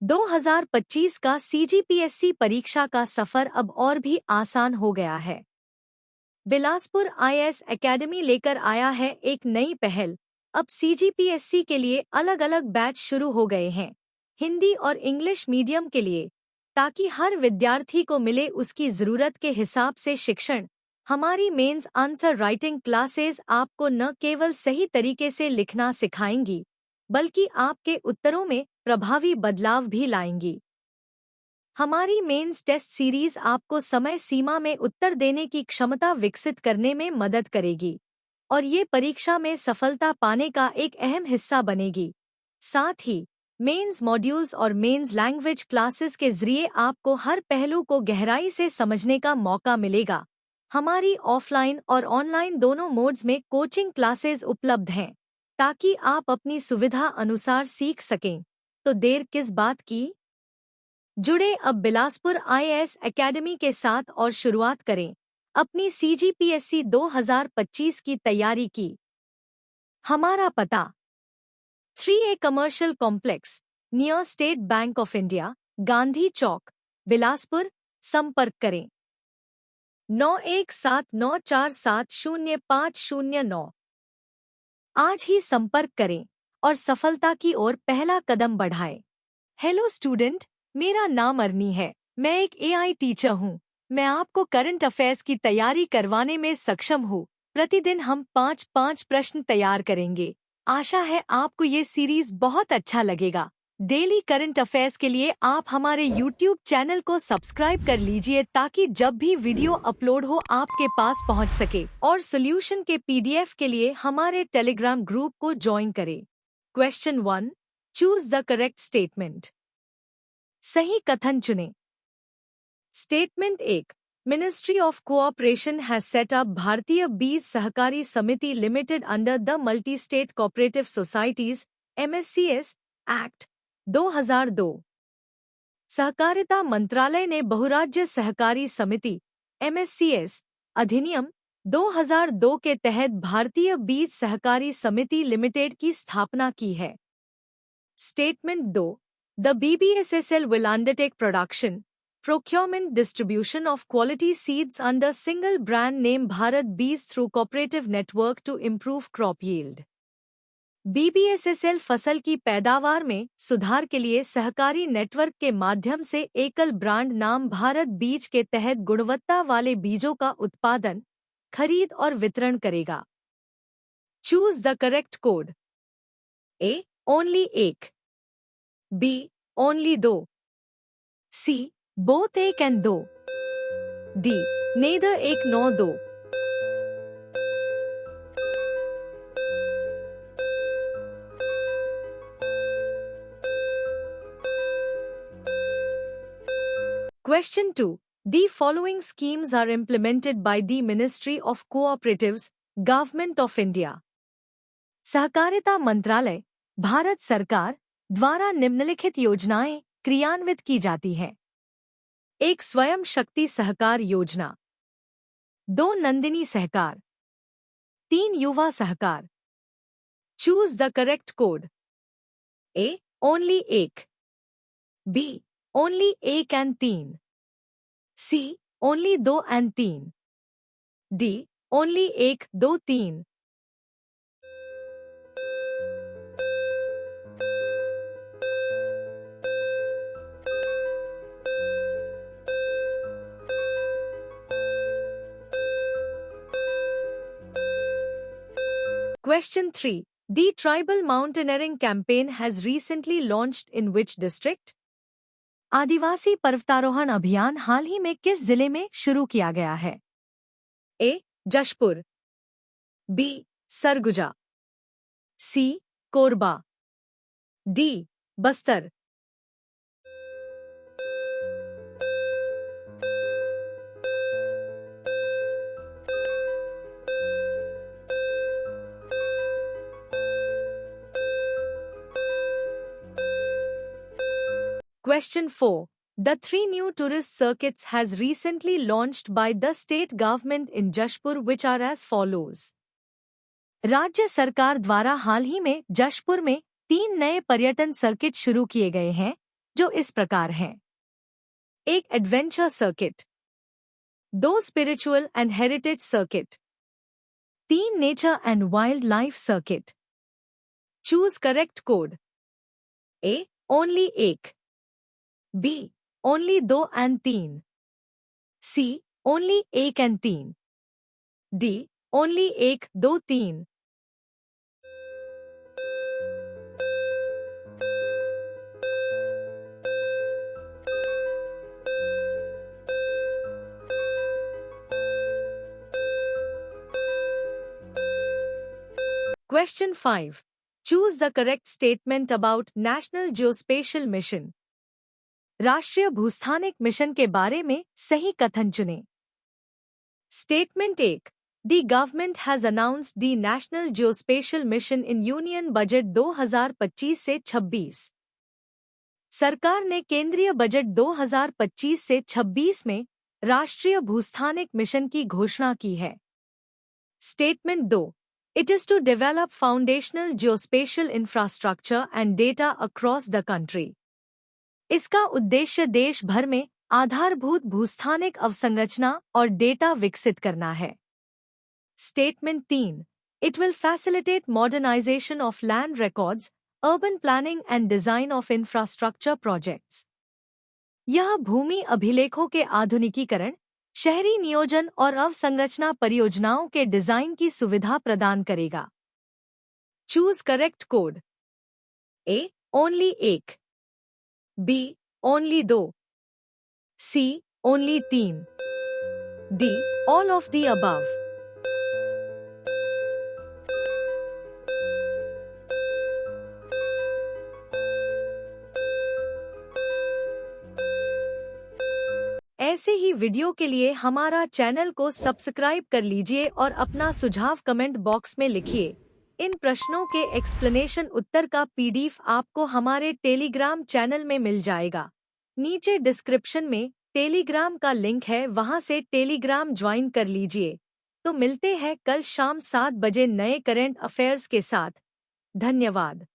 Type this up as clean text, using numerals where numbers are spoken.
2025 का सीजीपीएससी परीक्षा का सफर अब और भी आसान हो गया है। बिलासपुर आईएएस एकेडमी लेकर आया है एक नई पहल। अब सीजीपीएससी के लिए अलग अलग बैच शुरू हो गए हैं, हिंदी और इंग्लिश मीडियम के लिए, ताकि हर विद्यार्थी को मिले उसकी ज़रूरत के हिसाब से शिक्षण। हमारी मेंस आंसर राइटिंग क्लासेस आपको न केवल सही तरीके से लिखना सिखाएंगी, बल्कि आपके उत्तरों में प्रभावी बदलाव भी लाएंगी। हमारी मेंस टेस्ट सीरीज आपको समय सीमा में उत्तर देने की क्षमता विकसित करने में मदद करेगी और ये परीक्षा में सफलता पाने का एक अहम हिस्सा बनेगी। साथ ही मेंस मॉड्यूल्स और मेंस लैंग्वेज क्लासेस के जरिए आपको हर पहलू को गहराई से समझने का मौका मिलेगा। हमारी ऑफलाइन और ऑनलाइन दोनों मोड्स में कोचिंग क्लासेस उपलब्ध हैं, ताकि आप अपनी सुविधा अनुसार सीख सकें। तो देर किस बात की? जुड़े अब बिलासपुर आईएएस एकेडमी के साथ और शुरुआत करें अपनी सीजीपीएससी 2025 की तैयारी की। हमारा पता 3A commercial complex, near State Bank of India, Gandhi Chowk, Bilaspur. संपर्क करें 9179470509। आज ही संपर्क करें और सफलता की ओर पहला कदम बढ़ाएं। हेलो स्टूडेंट, मेरा नाम अरनी है। मैं एक एआई टीचर हूँ। मैं आपको करंट अफेयर्स की तैयारी करवाने में सक्षम हूँ। प्रतिदिन हम 5-5 प्रश्न तैयार करेंगे। आशा है आपको ये सीरीज बहुत अच्छा लगेगा। डेली करंट अफेयर्स के लिए आप हमारे यूट्यूब चैनल को सब्सक्राइब कर लीजिए, ताकि जब भी वीडियो अपलोड हो आपके पास पहुँच सके। और सोल्यूशन के पीडीएफ के लिए हमारे टेलीग्राम ग्रुप को ज्वाइन करें। Question 1, choose the correct statement. सही कथन चुनें। Statement 1, ministry of cooperation has set up भारतीय बीज सहकारी समिति limited under the multi state cooperative societies MSCS act 2002। सहकारिता मंत्रालय ने बहुराज्य सहकारी समिति MSCS अधिनियम 2002 के तहत भारतीय बीज सहकारी समिति लिमिटेड की स्थापना की है। Statement 2, The BBSSL will undertake production, procurement, distribution of quality seeds under single brand name Bharat Bees through cooperative network to improve crop yield. BBSSL फसल की पैदावार में सुधार के लिए सहकारी नेटवर्क के माध्यम से एकल ब्रांड नाम भारत बीज के तहत गुणवत्ता वाले बीजों का उत्पादन, खरीद और वितरण करेगा। Choose the correct code. A, only 1। B, only 2। C, both 1 and 2। D, neither 1 nor 2। Question 2. The following schemes are implemented by the Ministry of Cooperatives, Government of India। सहकारिता मंत्रालय, भारत सरकार द्वारा निम्नलिखित योजनाएं क्रियान्वित की जाती हैं। 1 स्वयं शक्ति सहकार योजना। 2 Nandini Sahakar. 3 Yuva Sahakar. Choose the correct code. A, only 1। B, only 1 and 3। C, only 2 and 3। D, only 1, 2, 3। Question 3. The tribal mountaineering campaign has recently launched in which district? आदिवासी पर्वतारोहण अभियान हाल ही में किस जिले में शुरू किया गया है? A, Jashpur. B, Surguja. C, Korba. D, Bastar. Question 4. The 3 new tourist circuits has recently launched by the state government in Jashpur, which are as follows. राज्य सरकार द्वारा हाल ही में जशपुर में 3 नए पर्यटन सर्किट शुरू किए गए हैं, जो इस प्रकार हैं। 1 adventure circuit, 2 spiritual and heritage circuit, 3 nature and wildlife circuit. Choose correct code. A only 1, B only 2 and 3, C only 1 and 3, D only 1, 2, 3। Question 5. Choose the correct statement about National Geospatial Mission. राष्ट्रीय भूस्थानिक mission के बारे में सही कथन चुनें। Statement 1. The government has announced the National Geospatial Mission in Union Budget 2025 से 26। सरकार ने केंद्रीय बजट 2025 से 26 में राष्ट्रीय भूस्थानिक मिशन की घोषणा की है। Statement 2. It is to develop foundational geospatial infrastructure and data across the country. इसका उद्देश्य देश भर में आधारभूत भूस्थानिक अवसंरचना और डेटा विकसित करना है। Statement 3. It will facilitate modernization of land records, urban planning and design of infrastructure projects. यह भूमि अभिलेखों के आधुनिकीकरण, शहरी नियोजन और अवसंरचना परियोजनाओं के डिजाइन की सुविधा प्रदान करेगा। Choose correct code. A only 1, B only 2, C only 3, D all of the above. ऐसे ही वीडियो के लिए हमारा चैनल को सब्सक्राइब कर लीजिए और अपना सुझाव कमेंट बॉक्स में लिखिए। इन प्रश्नों के एक्सप्लेनेशन उत्तर का पीडीएफ आपको हमारे टेलीग्राम चैनल में मिल जाएगा। नीचे डिस्क्रिप्शन में टेलीग्राम का लिंक है, वहां से टेलीग्राम ज्वाइन कर लीजिए। तो मिलते हैं कल शाम 7 बजे नए करंट अफेयर्स के साथ। धन्यवाद।